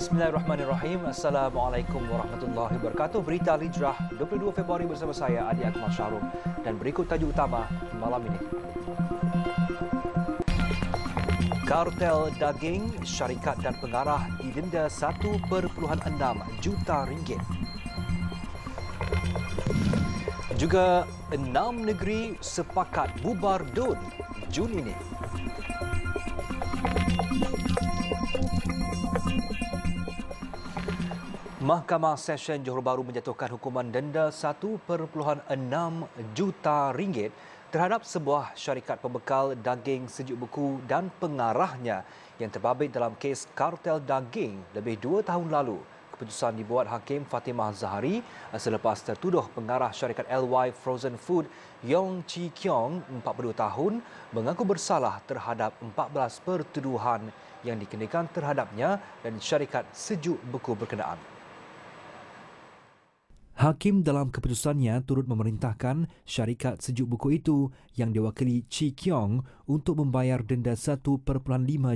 Bismillahirrahmanirrahim. Assalamualaikum warahmatullahi wabarakatuh. Berita Al Hijrah 22 Februari bersama saya Adi Akmal Syahrul. Dan berikut tajuk utama malam ini. Kartel daging, syarikat dan pengarah didenda 1.6 juta ringgit. Juga 6 negeri sepakat bubar DUN Jun ini. Mahkamah Session Johor Bahru menjatuhkan hukuman denda 1.6 juta ringgit terhadap sebuah syarikat pembekal daging sejuk beku dan pengarahnya yang terbabit dalam kes kartel daging lebih 2 tahun lalu. Keputusan dibuat Hakim Fatimah Zahari selepas tertuduh pengarah syarikat LY Frozen Food Yong Chi Kiong, 42 tahun, mengaku bersalah terhadap 14 pertuduhan yang dikenakan terhadapnya dan syarikat sejuk beku berkenaan. Hakim dalam keputusannya turut memerintahkan syarikat sejuk beku itu yang diwakili Chi Kiong untuk membayar denda 1.5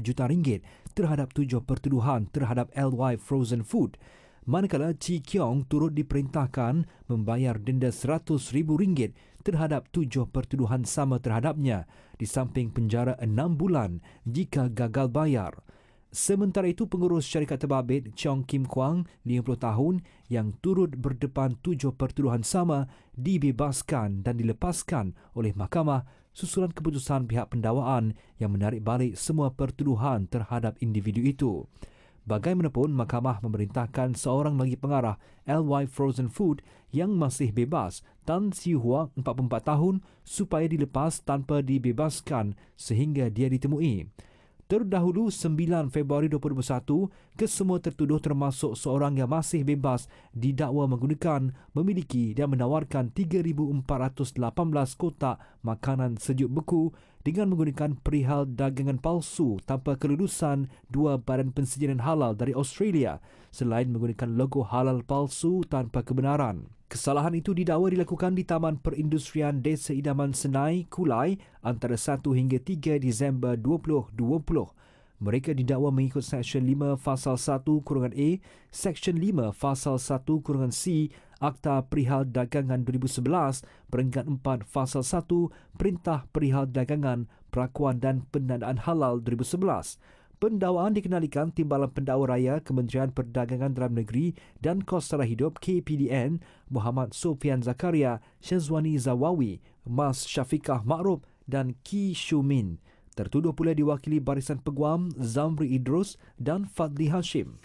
juta ringgit terhadap 7 pertuduhan terhadap LY Frozen Food. Manakala Chi Kiong turut diperintahkan membayar denda RM100,000 terhadap 7 pertuduhan sama terhadapnya di samping penjara 6 bulan jika gagal bayar. Sementara itu, pengurus syarikat terbabit Chong Kim Kwang, 50 tahun, yang turut berdepan 7 pertuduhan sama dibebaskan dan dilepaskan oleh mahkamah susulan keputusan pihak pendakwaan yang menarik balik semua pertuduhan terhadap individu itu. Bagaimanapun, mahkamah memerintahkan seorang lagi pengarah LY Frozen Food yang masih bebas, Tan Siu Hua, 44 tahun, supaya dilepas tanpa dibebaskan sehingga dia ditemui. Terdahulu 9 Februari 2021, kesemua tertuduh termasuk seorang yang masih bebas didakwa menggunakan, memiliki dan menawarkan 3,418 kotak makanan sejuk beku dengan menggunakan perihal dagangan palsu tanpa kelulusan 2 badan pensijinan halal dari Australia selain menggunakan logo halal palsu tanpa kebenaran. Kesalahan itu didakwa dilakukan di Taman Perindustrian Desa Idaman Senai, Kulai antara 1 hingga 3 Disember 2020. Mereka didakwa mengikut Seksyen 5 Fasal 1-A, Seksyen 5 Fasal 1-C Akta Perihal Dagangan 2011, Peringkat 4 Fasal 1 Perintah Perihal Dagangan, Perakuan dan Penandaan Halal 2011. Pendakwaan dikenalikan Timbalan Pendakwa Raya Kementerian Perdagangan Dalam Negeri dan Kos Sara Hidup KPDN, Muhammad Sofian Zakaria, Syazwani Zawawi, Mas Syafiqah Ma'ruf dan Ki Shumin. Tertuduh pula diwakili Barisan Peguam Zamri Idrus dan Fadli Hashim.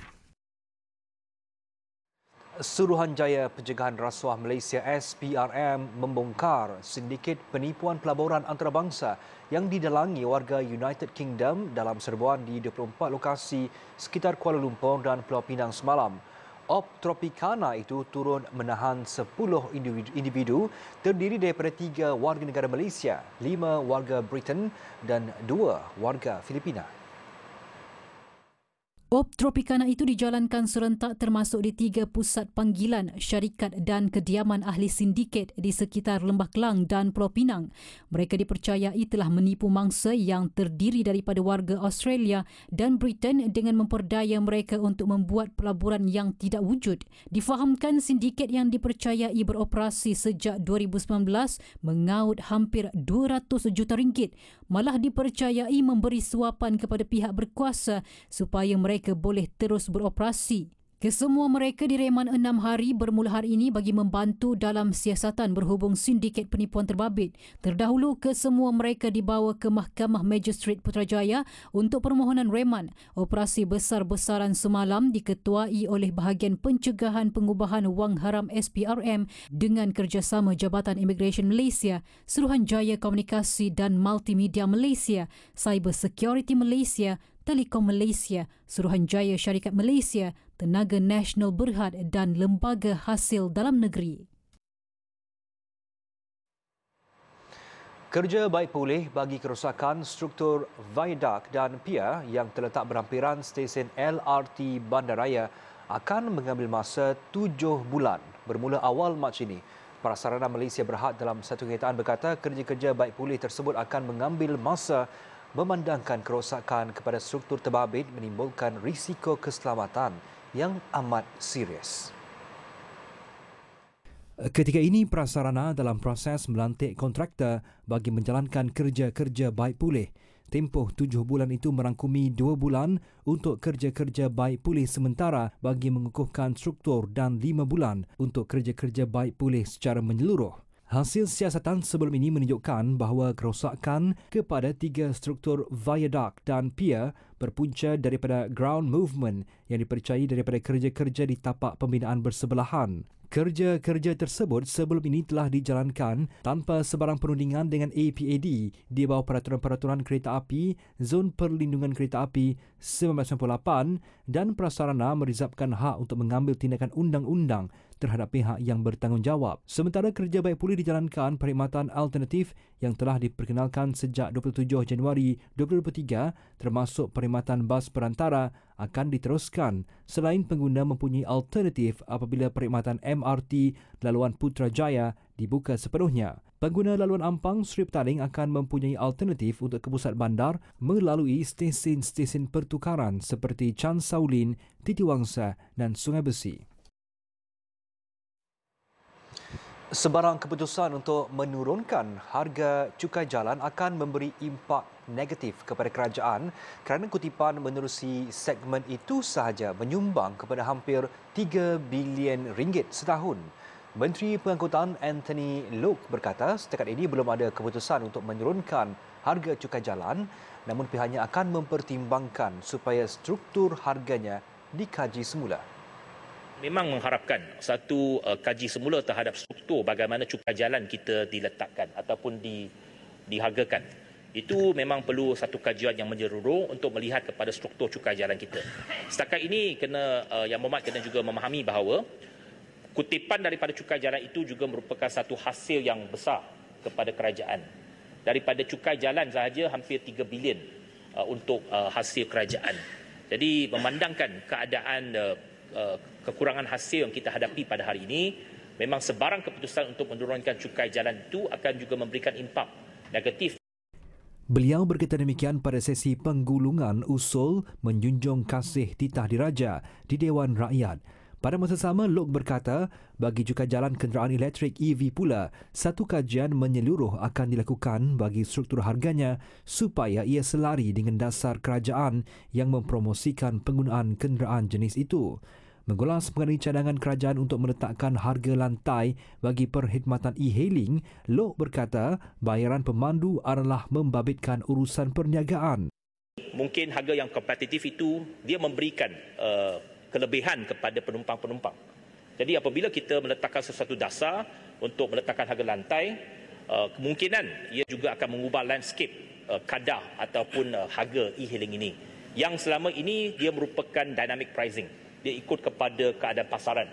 Suruhanjaya Pencegahan Rasuah Malaysia SPRM membongkar sindiket penipuan pelaburan antarabangsa yang didalangi warga United Kingdom dalam serbuan di 24 lokasi sekitar Kuala Lumpur dan Pulau Pinang semalam. Op Tropicana itu turun menahan 10 individu terdiri daripada 3 warga negara Malaysia, 5 warga Britain dan 2 warga Filipina. Op Tropicana itu dijalankan serentak termasuk di 3 pusat panggilan, syarikat dan kediaman ahli sindiket di sekitar Lembah Kelang dan Pulau Pinang. Mereka dipercayai telah menipu mangsa yang terdiri daripada warga Australia dan Britain dengan memperdaya mereka untuk membuat pelaburan yang tidak wujud. Difahamkan sindiket yang dipercayai beroperasi sejak 2019 mengaut hampir 200 juta ringgit. Malah dipercayai memberi suapan kepada pihak berkuasa supaya mereka boleh terus beroperasi. Kesemua mereka direman 6 hari bermula hari ini bagi membantu dalam siasatan berhubung sindiket penipuan terbabit. Terdahulu, kesemua mereka dibawa ke Mahkamah Magistrate Putrajaya untuk permohonan reman. Operasi besar-besaran semalam diketuai oleh Bahagian Pencegahan Pengubahan Wang Haram SPRM dengan kerjasama Jabatan Immigration Malaysia, Suruhanjaya Komunikasi dan Multimedia Malaysia, Cyber Security Malaysia, Telekom Malaysia, Suruhanjaya Syarikat Malaysia, Tenaga Nasional Berhad dan Lembaga Hasil Dalam Negeri. Kerja baik pulih bagi kerosakan struktur viaduct dan pier yang terletak berhampiran stesen LRT Bandaraya akan mengambil masa 7 bulan bermula awal Mac ini. Prasarana Malaysia Berhad dalam satu kenyataan berkata kerja-kerja baik pulih tersebut akan mengambil masa memandangkan kerosakan kepada struktur terbabit menimbulkan risiko keselamatan yang amat serius. Ketika ini, prasarana dalam proses melantik kontraktor bagi menjalankan kerja-kerja baik pulih. Tempoh 7 bulan itu merangkumi 2 bulan untuk kerja-kerja baik pulih sementara bagi mengukuhkan struktur dan 5 bulan untuk kerja-kerja baik pulih secara menyeluruh. Hasil siasatan sebelum ini menunjukkan bahawa kerosakan kepada 3 struktur viaduct dan pier berpunca daripada ground movement yang dipercayai daripada kerja-kerja di tapak pembinaan bersebelahan. Kerja-kerja tersebut sebelum ini telah dijalankan tanpa sebarang perundingan dengan APAD di bawah Peraturan-Peraturan Kereta Api, Zon Perlindungan Kereta Api 1998 dan prasarana merizabkan hak untuk mengambil tindakan undang-undang terhadap pihak yang bertanggungjawab. Sementara kerja baik pulih dijalankan perkhidmatan alternatif yang telah diperkenalkan sejak 27 Januari 2023 termasuk perkhidmatan bas perantara akan diteruskan selain pengguna mempunyai alternatif apabila perkhidmatan MRT laluan Putrajaya dibuka sepenuhnya. Pengguna laluan Ampang Sri Petaling akan mempunyai alternatif untuk ke pusat bandar melalui stesen-stesen pertukaran seperti Chan Saulin, Titiwangsa dan Sungai Besi. Sebarang keputusan untuk menurunkan harga cukai jalan akan memberi impak negatif kepada kerajaan kerana kutipan menerusi segmen itu sahaja menyumbang kepada hampir 3 bilion ringgit setahun. Menteri Pengangkutan Anthony Loke berkata setakat ini belum ada keputusan untuk menurunkan harga cukai jalan, namun pihaknya akan mempertimbangkan supaya struktur harganya dikaji semula. Memang mengharapkan satu kaji semula terhadap struktur bagaimana cukai jalan kita diletakkan ataupun dihargakan. Itu memang perlu satu kajian yang menyeluruh untuk melihat kepada struktur cukai jalan kita. Setakat ini Yang Berhormat kena juga memahami bahawa kutipan daripada cukai jalan itu juga merupakan satu hasil yang besar kepada kerajaan. Daripada cukai jalan sahaja hampir 3 bilion untuk hasil kerajaan. Jadi memandangkan keadaan kekurangan hasil yang kita hadapi pada hari ini, memang sebarang keputusan untuk menurunkan cukai jalan itu akan juga memberikan impak negatif. Beliau berkata demikian pada sesi penggulungan usul menjunjung kasih titah diraja di Dewan Rakyat. Pada masa sama, Loke berkata, bagi cukai jalan kenderaan elektrik EV pula, satu kajian menyeluruh akan dilakukan bagi struktur harganya supaya ia selari dengan dasar kerajaan yang mempromosikan penggunaan kenderaan jenis itu. Mengulas mengenai cadangan kerajaan untuk meletakkan harga lantai bagi perkhidmatan e-hailing, Loke berkata bayaran pemandu adalah membabitkan urusan perniagaan. Mungkin harga yang kompetitif itu dia memberikan kelebihan kepada penumpang-penumpang. Jadi apabila kita meletakkan sesuatu dasar untuk meletakkan harga lantai, kemungkinan ia juga akan mengubah landscape kadar ataupun harga e-hailing ini. Yang selama ini dia merupakan dynamic pricing. Dia ikut kepada keadaan pasaran.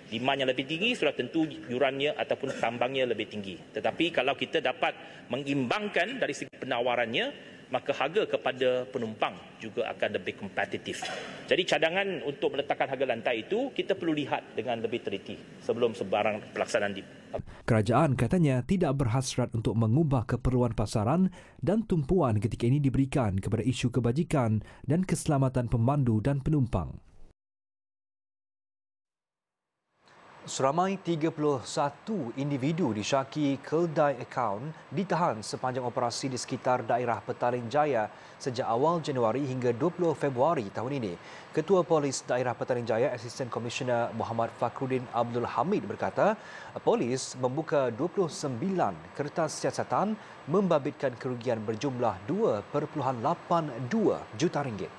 Demand yang lebih tinggi sudah tentu yurannya ataupun tambangnya lebih tinggi. Tetapi kalau kita dapat mengimbangkan dari segi penawarannya, maka harga kepada penumpang juga akan lebih kompetitif. Jadi cadangan untuk meletakkan harga lantai itu kita perlu lihat dengan lebih teliti sebelum sebarang pelaksanaan. Kerajaan katanya tidak berhasrat untuk mengubah keperluan pasaran dan tumpuan ketika ini diberikan kepada isu kebajikan dan keselamatan pemandu dan penumpang. Seramai 31 individu disyaki keldai akaun ditahan sepanjang operasi di sekitar daerah Petaling Jaya sejak awal Januari hingga 20 Februari tahun ini. Ketua Polis Daerah Petaling Jaya, Asisten Komisioner Muhammad Fakhruddin Abdul Hamid berkata, polis membuka 29 kertas siasatan membabitkan kerugian berjumlah 2.82 juta ringgit.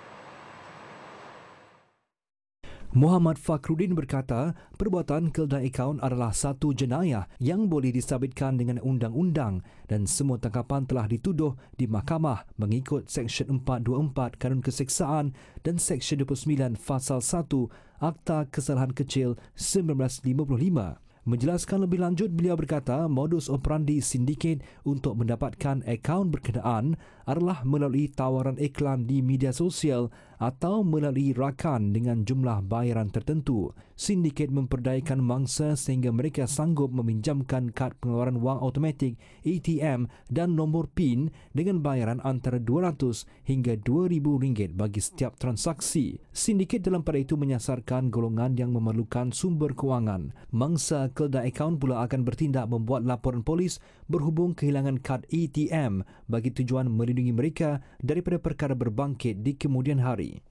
Muhammad Fakhruddin berkata, perbuatan keldai akaun adalah satu jenayah yang boleh disabitkan dengan undang-undang dan semua tangkapan telah dituduh di mahkamah mengikut Seksyen 424 Kanun Keseksaan dan Seksyen 29 Fasal 1 Akta Kesalahan Kecil 1955. Menjelaskan lebih lanjut, beliau berkata modus operandi sindiket untuk mendapatkan akaun berkenaan adalah melalui tawaran iklan di media sosial atau melalui rakan dengan jumlah bayaran tertentu. Sindiket memperdayakan mangsa sehingga mereka sanggup meminjamkan kad pengeluaran wang automatik ATM dan nombor PIN dengan bayaran antara RM200 hingga RM2,000 bagi setiap transaksi. Sindiket dalam pada itu menyasarkan golongan yang memerlukan sumber kewangan. Mangsa kelda akaun pula akan bertindak membuat laporan polis berhubung kehilangan kad ATM bagi tujuan melindungi mereka daripada perkara berbangkit di kemudian hari.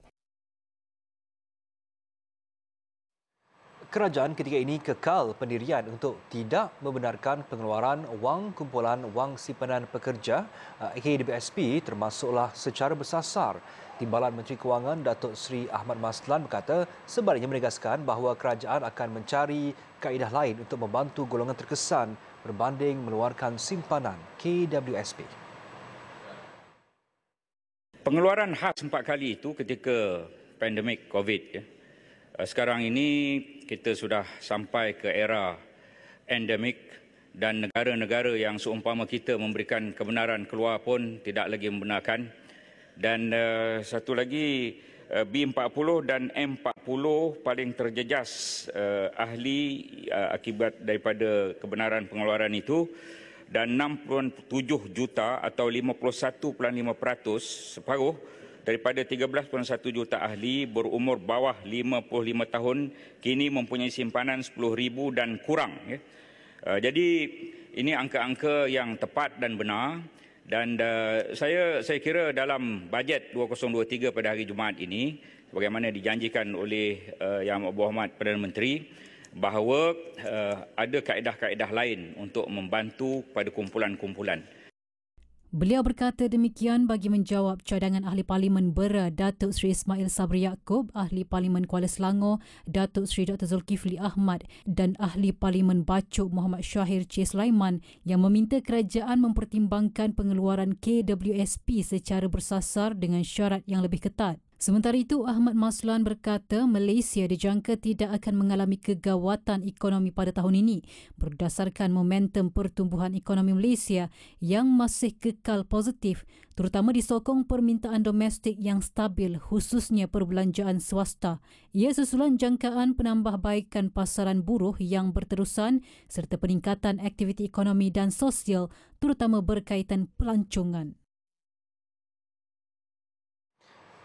Kerajaan ketika ini kekal pendirian untuk tidak membenarkan pengeluaran wang kumpulan wang simpanan pekerja KWSP termasuklah secara bersasar. Timbalan Menteri Kewangan Datuk Seri Ahmad Maslan berkata sebaliknya menegaskan bahawa kerajaan akan mencari kaedah lain untuk membantu golongan terkesan berbanding mengeluarkan simpanan KWSP. Pengeluaran khas 4 kali itu ketika pandemik COVID. Sekarang ini kita sudah sampai ke era endemik dan negara-negara yang seumpama kita memberikan kebenaran keluar pun tidak lagi membenarkan. Dan satu lagi B40 dan M40 paling terjejas ahli akibat daripada kebenaran pengeluaran itu. Dan 67 juta atau 51.5%, separuh daripada 13.1 juta ahli berumur bawah 55 tahun kini mempunyai simpanan 10,000 dan kurang. Jadi ini angka-angka yang tepat dan benar. Dan saya kira dalam bajet 2023 pada hari Jumaat ini, sebagaimana dijanjikan oleh Yang Berhormat Perdana Menteri, bahawa ada kaedah-kaedah lain untuk membantu pada kumpulan-kumpulan. Beliau berkata demikian bagi menjawab cadangan Ahli Parlimen Bera Datuk Seri Ismail Sabri Yaakob, Ahli Parlimen Kuala Selangor Datuk Seri Dr. Zulkifli Ahmad dan Ahli Parlimen Bacok Muhammad Syahir C. Sulaiman yang meminta kerajaan mempertimbangkan pengeluaran KWSP secara bersasar dengan syarat yang lebih ketat. Sementara itu, Ahmad Maslan berkata Malaysia dijangka tidak akan mengalami kegawatan ekonomi pada tahun ini berdasarkan momentum pertumbuhan ekonomi Malaysia yang masih kekal positif, terutama disokong permintaan domestik yang stabil khususnya perbelanjaan swasta. Ia susulan jangkaan penambahbaikan pasaran buruh yang berterusan serta peningkatan aktiviti ekonomi dan sosial terutama berkaitan pelancongan.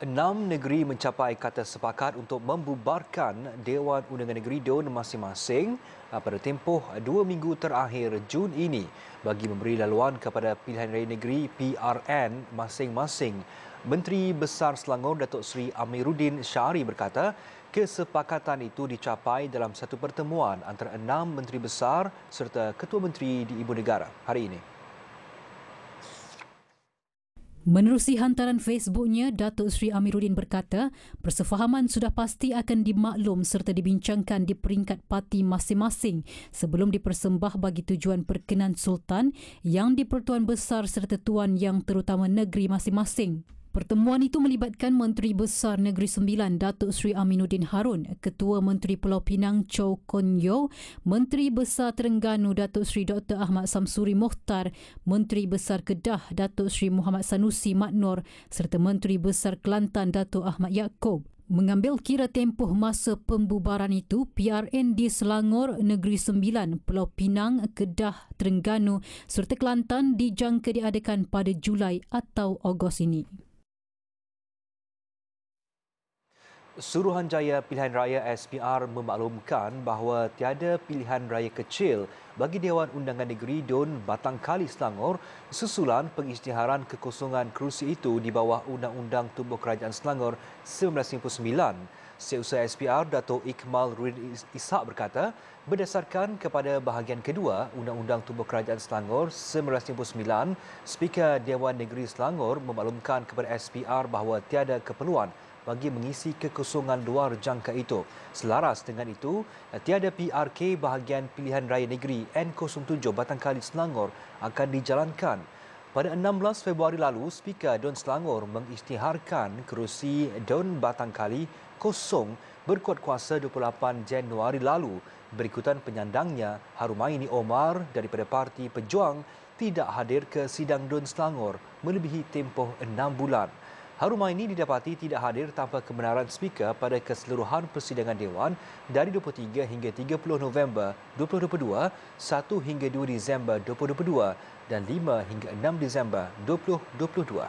6 negeri mencapai kata sepakat untuk membubarkan Dewan Undangan Negeri DUN masing-masing pada tempoh 2 minggu terakhir Jun ini bagi memberi laluan kepada pilihan raya negeri PRN masing-masing. Menteri Besar Selangor Datuk Seri Amiruddin Syari berkata kesepakatan itu dicapai dalam satu pertemuan antara 6 menteri besar serta ketua menteri di Ibu Negara hari ini. Menerusi hantaran Facebooknya, Datuk Seri Amiruddin berkata, persefahaman sudah pasti akan dimaklum serta dibincangkan di peringkat parti masing-masing sebelum dipersembah bagi tujuan perkenan Sultan yang di-Pertuan Besar serta Tuan Yang Terutama Negeri masing-masing. Pertemuan itu melibatkan Menteri Besar Negeri Sembilan Datuk Seri Aminuddin Harun, Ketua Menteri Pulau Pinang Chow Kon Yeow, Menteri Besar Terengganu Datuk Seri Dr. Ahmad Samsuri Mohtar, Menteri Besar Kedah Datuk Seri Muhammad Sanusi Maknor serta Menteri Besar Kelantan Datuk Ahmad Yaakob. Mengambil kira tempoh masa pembubaran itu, PRN di Selangor, Negeri Sembilan, Pulau Pinang, Kedah, Terengganu serta Kelantan dijangka diadakan pada Julai atau Ogos ini. Suruhanjaya Pilihan Raya SPR memaklumkan bahawa tiada pilihan raya kecil bagi Dewan Undangan Negeri DUN Batangkali Selangor susulan pengisytiharan kekosongan kerusi itu di bawah Undang-Undang Tubuh Kerajaan Selangor 1959. Setiausaha SPR Dato' Ikmal Ruin Ishak berkata, berdasarkan kepada bahagian kedua Undang-Undang Tubuh Kerajaan Selangor 1959, Speaker Dewan Negeri Selangor memaklumkan kepada SPR bahawa tiada keperluan bagi mengisi kekosongan luar jangka itu. Selaras dengan itu, tiada PRK bahagian pilihan raya negeri N07 Batangkali Selangor akan dijalankan. Pada 16 Februari lalu, Speaker DUN Selangor mengisytiharkan kerusi DUN Batangkali kosong berkuat kuasa 28 Januari lalu. Berikutan penyandangnya, Harumaini Omar daripada Parti Pejuang tidak hadir ke sidang DUN Selangor melebihi tempoh 6 bulan. Harumaini didapati tidak hadir tanpa kebenaran speaker pada keseluruhan persidangan Dewan dari 23 hingga 30 November 2022, 1 hingga 2 Disember 2022 dan 5 hingga 6 Disember 2022.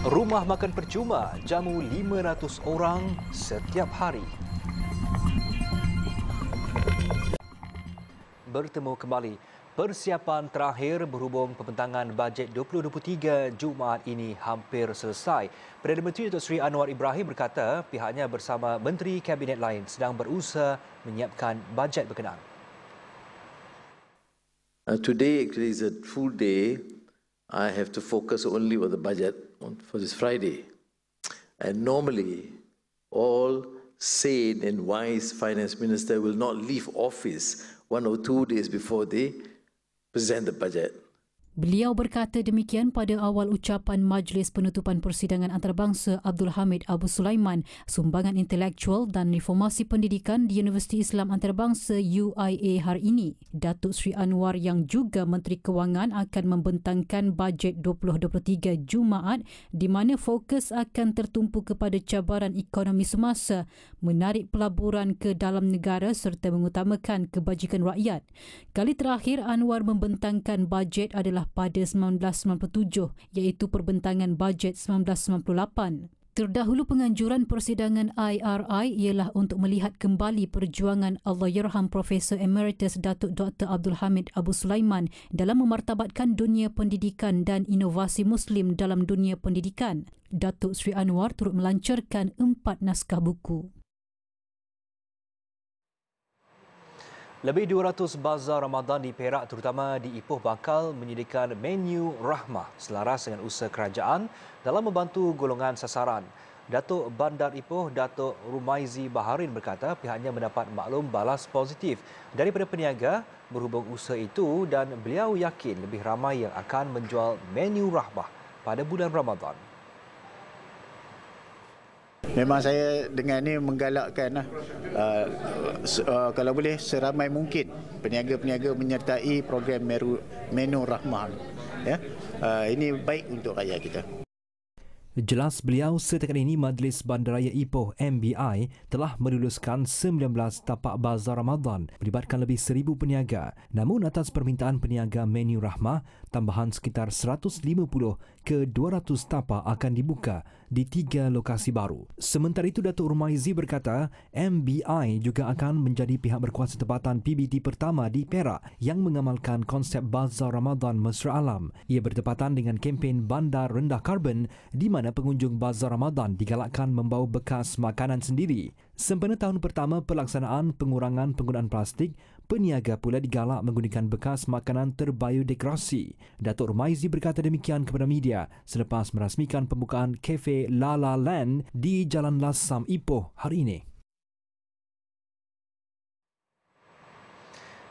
Rumah makan percuma jamu 500 orang setiap hari. Bertemu kembali. Persiapan terakhir berhubung pembentangan bajet 2023 Jumaat ini hampir selesai. Perdana Menteri Datuk Seri Anwar Ibrahim berkata pihaknya bersama menteri kabinet lain sedang berusaha menyiapkan bajet berkenaan. Today actually is a full day. I have to focus only on the budget for this Friday. And normally, all sane and wise finance minister will not leave office 1 or 2 days before they present the budget. Beliau berkata demikian pada awal ucapan Majlis Penutupan Persidangan Antarabangsa Abdul Hamid Abu Sulaiman, Sumbangan Intelektual dan Reformasi Pendidikan di Universiti Islam Antarabangsa UIA hari ini. Datuk Seri Anwar yang juga Menteri Kewangan akan membentangkan bajet 2023 Jumaat di mana fokus akan tertumpu kepada cabaran ekonomi semasa, menarik pelaburan ke dalam negara serta mengutamakan kebajikan rakyat. Kali terakhir Anwar membentangkan bajet adalah pada 1997 iaitu perbentangan bajet 1998. Terdahulu penganjuran persidangan IRI ialah untuk melihat kembali perjuangan Allahyarham Profesor Emeritus Datuk Dr. Abdul Hamid Abu Sulaiman dalam memartabatkan dunia pendidikan dan inovasi Muslim dalam dunia pendidikan. Datuk Seri Anwar turut melancarkan 4 naskah buku. Lebih 200 bazar Ramadan di Perak terutama di Ipoh bakal menyediakan menu rahmah selaras dengan usaha kerajaan dalam membantu golongan sasaran. Datuk Bandar Ipoh, Datuk Rumaizi Baharin berkata pihaknya mendapat maklum balas positif daripada peniaga berhubung usaha itu dan beliau yakin lebih ramai yang akan menjual menu rahmah pada bulan Ramadan. Memang saya dengan ini menggalakkan kalau boleh seramai mungkin peniaga-peniaga menyertai program menu rahmah. Ya, ini baik untuk rakyat kita. Jelas beliau, setakat ini Majlis Bandaraya Ipoh MBI telah meluluskan 19 tapak bazar Ramadan melibatkan lebih 1,000 peniaga. Namun atas permintaan peniaga menu rahmah, tambahan sekitar 150 ke 200 tapak akan dibuka di 3 lokasi baru. Sementara itu, Datuk Rumaizi berkata MBI juga akan menjadi pihak berkuasa tempatan PBT pertama di Perak yang mengamalkan konsep Bazar Ramadan Mesra Alam. Ia bertepatan dengan kempen Bandar Rendah Karbon di mana pengunjung Bazar Ramadan digalakkan membawa bekas makanan sendiri. Sempena tahun pertama pelaksanaan pengurangan penggunaan plastik, peniaga pula digalak menggunakan bekas makanan terbiodegradasi. Datuk Rumaizi berkata demikian kepada media selepas merasmikan pembukaan kafe La La Land di Jalan Lasam Ipoh hari ini.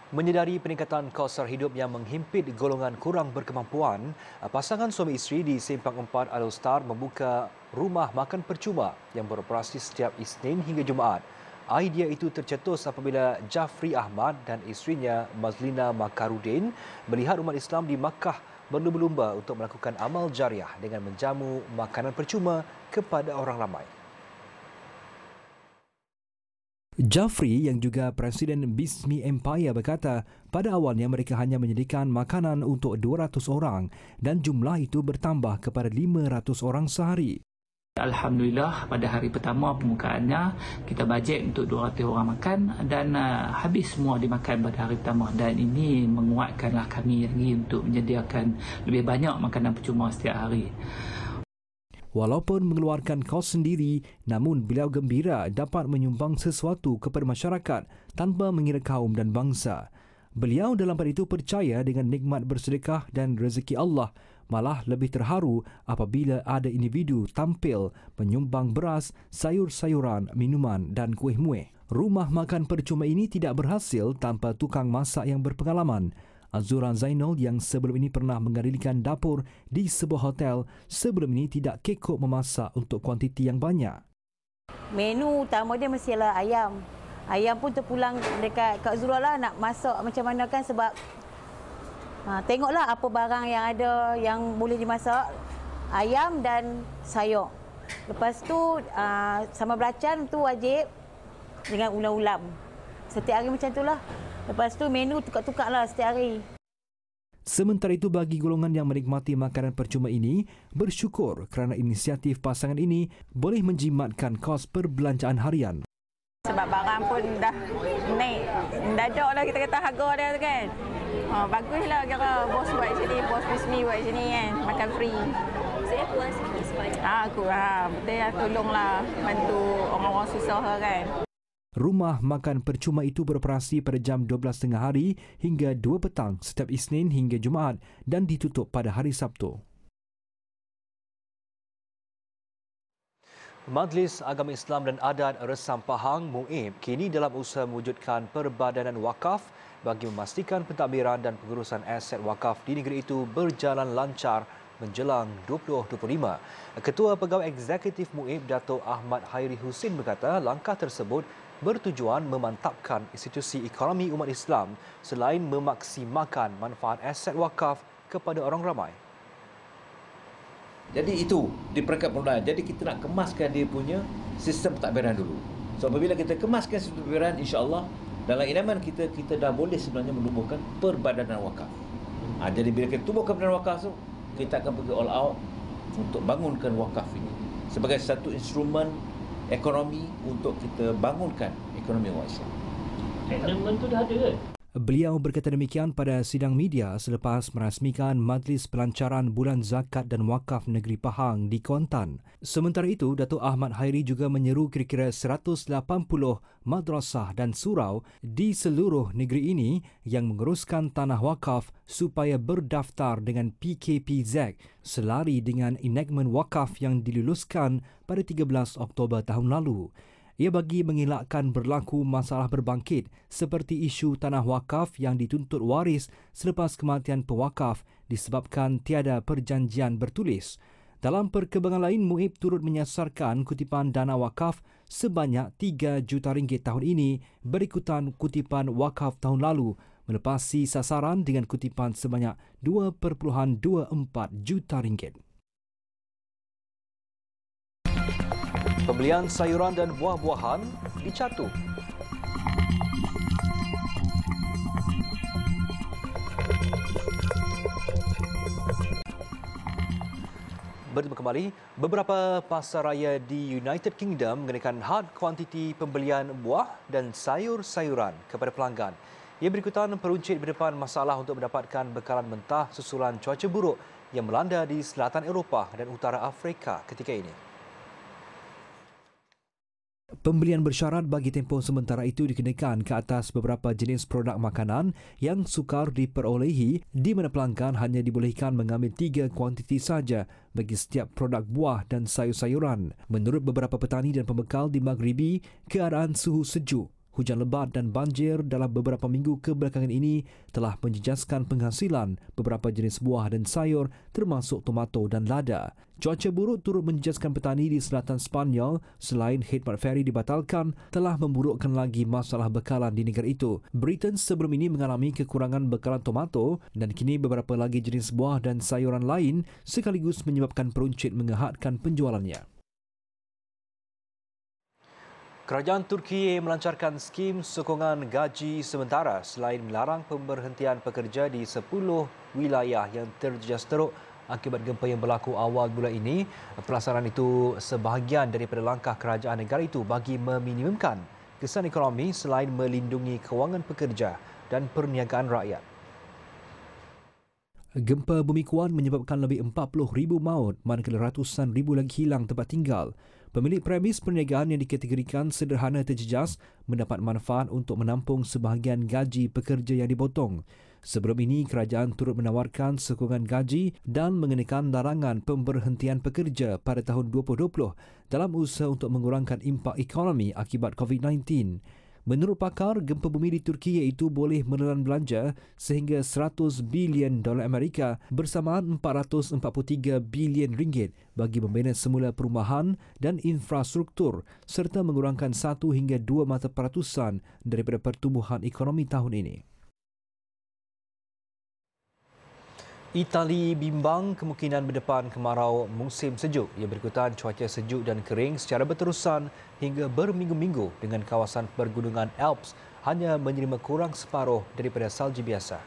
Menyedari peningkatan kos sara hidup yang menghimpit golongan kurang berkemampuan, pasangan suami isteri di Simpang 4 Al-Star membuka rumah makan percuma yang beroperasi setiap Isnin hingga Jumaat. Idea itu tercetus apabila Jafri Ahmad dan isterinya Mazlina Makarudin melihat umat Islam di Makkah berlumba-lumba untuk melakukan amal jariah dengan menjamu makanan percuma kepada orang ramai. Jafri yang juga Presiden Bismi Empire berkata pada awalnya mereka hanya menyediakan makanan untuk 200 orang dan jumlah itu bertambah kepada 500 orang sehari. Alhamdulillah pada hari pertama pembukaannya kita bajet untuk 200 orang makan dan habis semua dimakan pada hari pertama dan ini menguatkanlah kami lagi untuk menyediakan lebih banyak makanan percuma setiap hari. Walaupun mengeluarkan kos sendiri, namun beliau gembira dapat menyumbang sesuatu kepada masyarakat tanpa mengira kaum dan bangsa. Beliau dalam pada itu percaya dengan nikmat bersedekah dan rezeki Allah, malah lebih terharu apabila ada individu tampil menyumbang beras, sayur-sayuran, minuman dan kuih muih. Rumah makan percuma ini tidak berhasil tanpa tukang masak yang berpengalaman. Azura Zainal yang sebelum ini pernah mengendalikan dapur di sebuah hotel sebelum ini tidak kekok memasak untuk kuantiti yang banyak. Menu utama dia mestilah ayam. Ayam pun terpulang dekat Kak Zura lah nak masak macam mana kan sebab Tengoklah apa barang yang ada yang boleh dimasak, ayam dan sayur. Lepas tu sambal belacan tu wajib dengan ulam-ulam. Setiap hari macam itulah. Lepas tu menu tukar-tukar lah setiap hari. Sementara itu, bagi golongan yang menikmati makanan percuma ini, bersyukur kerana inisiatif pasangan ini boleh menjimatkan kos perbelanjaan harian. Sebab barang pun dah naik. Mendadak lah kita kata harga dia tu kan. Baguslah kira bos buat macam ni, bos bismi buat macam ni kan. Makan free. Saya kurang sikit sebab betul lah, tolonglah bantu orang-orang susah kan. Rumah makan percuma itu beroperasi pada jam 12.30 hari hingga 2 petang setiap Isnin hingga Jumaat dan ditutup pada hari Sabtu. Majlis Agama Islam dan Adat Resam Pahang MUIB kini dalam usaha mewujudkan perbadanan wakaf bagi memastikan pentadbiran dan pengurusan aset wakaf di negeri itu berjalan lancar menjelang 2025. Ketua Pegawai Eksekutif MUIB Dato' Ahmad Hairi Husin berkata langkah tersebut bertujuan memantapkan institusi ekonomi umat Islam selain memaksimalkan manfaat aset wakaf kepada orang ramai. Jadi itu di peringkat permulaan. Jadi kita nak kemaskan dia punya sistem pentadbiran dulu. So apabila kita kemaskan sistem pentadbiran, insya-Allah dalam idaman kita dah boleh sebenarnya menumbuhkan perbadanan wakaf. Jadi bila kita tumbuhkan perbadanan wakaf tu, kita akan pergi all out untuk bangunkan wakaf ini sebagai satu instrumen ekonomi untuk kita bangunkan ekonomi orang Islam. Elemen tu dah ada kan? Beliau berkata demikian pada sidang media selepas merasmikan Majlis Pelancaran Bulan Zakat dan Wakaf Negeri Pahang di Kuantan. Sementara itu, Dato' Ahmad Hairi juga menyeru kira-kira 180 madrasah dan surau di seluruh negeri ini yang menguruskan tanah wakaf supaya berdaftar dengan PKPZ selari dengan enactment wakaf yang diluluskan pada 13 Oktober tahun lalu. Ia bagi mengelakkan berlaku masalah berbangkit seperti isu tanah wakaf yang dituntut waris selepas kematian pewakaf disebabkan tiada perjanjian bertulis. Dalam perkembangan lain, MUIB turut menyasarkan kutipan dana wakaf sebanyak RM3 juta tahun ini berikutan kutipan wakaf tahun lalu melepasi sasaran dengan kutipan sebanyak RM2.24 juta. Pembelian sayuran dan buah-buahan dicatu. Bertemu kembali, beberapa pasar raya di United Kingdom mengenakan had kuantiti pembelian buah dan sayur-sayuran kepada pelanggan. Ia berikutan peruncit berdepan masalah untuk mendapatkan bekalan mentah susulan cuaca buruk yang melanda di selatan Eropah dan utara Afrika ketika ini. Pembelian bersyarat bagi tempoh sementara itu dikenakan ke atas beberapa jenis produk makanan yang sukar diperolehi di mana pelanggan hanya dibolehkan mengambil 3 kuantiti saja bagi setiap produk buah dan sayur-sayuran. Menurut beberapa petani dan pembekal di Maghribi, keadaan suhu sejuk, hujan lebat dan banjir dalam beberapa minggu kebelakangan ini telah menjejaskan penghasilan beberapa jenis buah dan sayur termasuk tomato dan lada. Cuaca buruk turut menjejaskan petani di selatan Sepanyol selain khidmat feri dibatalkan telah memburukkan lagi masalah bekalan di negara itu. Britain sebelum ini mengalami kekurangan bekalan tomato dan kini beberapa lagi jenis buah dan sayuran lain sekaligus menyebabkan peruncit mengehadkan penjualannya. Kerajaan Turki melancarkan skim sokongan gaji sementara selain melarang pemberhentian pekerja di 10 wilayah yang terjejas teruk akibat gempa yang berlaku awal bulan ini. Pelaksanaan itu sebahagian daripada langkah kerajaan negara itu bagi meminimumkan kesan ekonomi selain melindungi kewangan pekerja dan perniagaan rakyat. Gempa bumi Kuan menyebabkan lebih 40,000 maut manakala ratusan ribu lagi hilang tempat tinggal. Pemilik premis perniagaan yang dikategorikan sederhana terjejas mendapat manfaat untuk menampung sebahagian gaji pekerja yang dipotong. Sebelum ini, kerajaan turut menawarkan sokongan gaji dan mengenakan larangan pemberhentian pekerja pada tahun 2020 dalam usaha untuk mengurangkan impak ekonomi akibat COVID-19. Menurut pakar, gempa bumi di Turki iaitu boleh menelan belanja sehingga 100 bilion dolar Amerika bersamaan 443 bilion ringgit bagi membina semula perumahan dan infrastruktur serta mengurangkan 1 hingga 2 mata peratusan daripada pertumbuhan ekonomi tahun ini. Itali bimbang kemungkinan berdepan kemarau musim sejuk yang berikutan cuaca sejuk dan kering secara berterusan hingga berminggu-minggu dengan kawasan pergunungan Alps hanya menerima kurang separuh daripada salji biasa.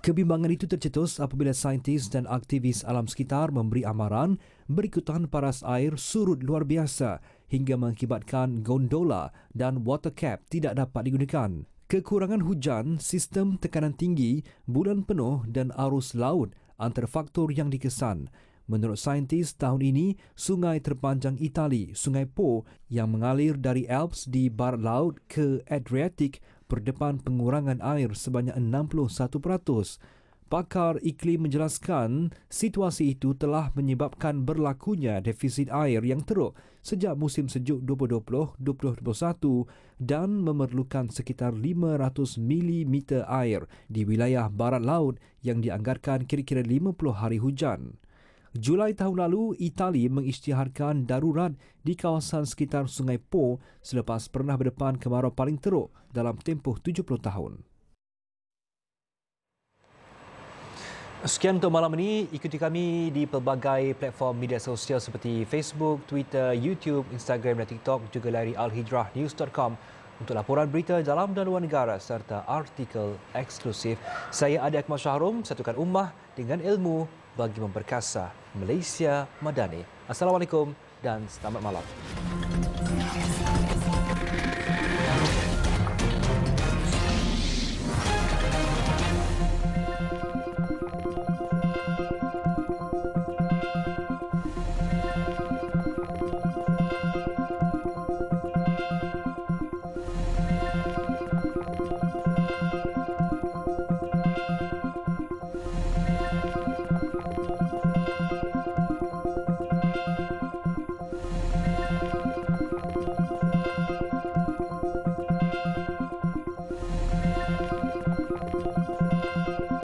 Kebimbangan itu tercetus apabila saintis dan aktivis alam sekitar memberi amaran berikutan paras air surut luar biasa hingga mengakibatkan gondola dan water cap tidak dapat digunakan. Kekurangan hujan, sistem tekanan tinggi, bulan penuh dan arus laut antara faktor yang dikesan. Menurut saintis, tahun ini sungai terpanjang Itali, Sungai Po yang mengalir dari Alps di barat laut ke Adriatik berdepan pengurangan air sebanyak 61%. Pakar iklim menjelaskan situasi itu telah menyebabkan berlakunya defisit air yang teruk sejak musim sejuk 2020-2021 dan memerlukan sekitar 500 mm air di wilayah barat laut yang dianggarkan kira-kira 50 hari hujan. Julai tahun lalu, Itali mengisytiharkan darurat di kawasan sekitar Sungai Po selepas pernah berdepan kemarau paling teruk dalam tempoh 70 tahun. Sekian untuk malam ini. Ikuti kami di pelbagai platform media sosial seperti Facebook, Twitter, YouTube, Instagram dan TikTok, juga layari alhijrahnews.com untuk laporan berita dalam dan luar negara serta artikel eksklusif. Saya Adi Akmal Shahrum, satukan ummah dengan ilmu bagi memperkasa Malaysia Madani. Assalamualaikum dan selamat malam.